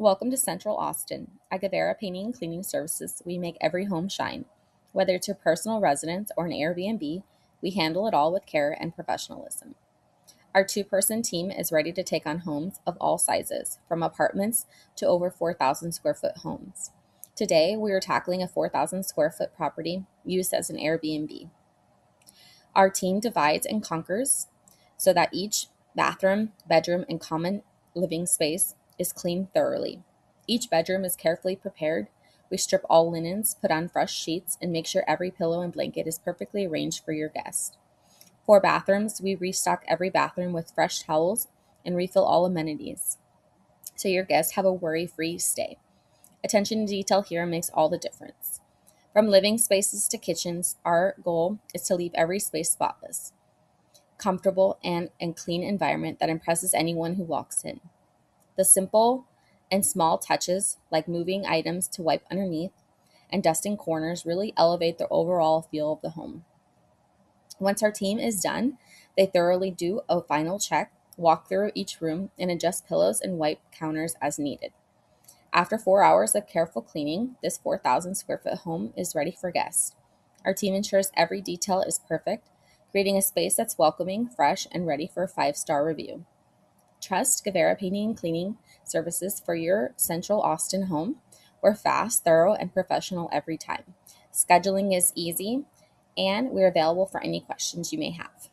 Welcome to Central Austin. At Guevara Painting Cleaning Services, we make every home shine. Whether it's your personal residence or an Airbnb, we handle it all with care and professionalism. Our two-person team is ready to take on homes of all sizes, from apartments to over 4,000 square foot homes. Today, we are tackling a 4,000 square foot property used as an Airbnb. Our team divides and conquers so that each bathroom, bedroom, and common living space is cleaned thoroughly. Each bedroom is carefully prepared. We strip all linens, put on fresh sheets, and make sure every pillow and blanket is perfectly arranged for your guest. For bathrooms, we restock every bathroom with fresh towels and refill all amenities so your guests have a worry free stay. Attention to detail here makes all the difference. From living spaces to kitchens, our goal is to leave every space spotless, comfortable, and clean environment that impresses anyone who walks in. The simple and small touches, like moving items to wipe underneath and dusting corners, really elevate the overall feel of the home. Once our team is done, they thoroughly do a final check, walk through each room, and adjust pillows and wipe counters as needed. After 4 hours of careful cleaning, this 4,000 square foot home is ready for guests. Our team ensures every detail is perfect, creating a space that's welcoming, fresh, and ready for a 5-star review. Trust Guevara Painting and Cleaning Services for your Central Austin home. We're fast, thorough, and professional every time. Scheduling is easy, and we're available for any questions you may have.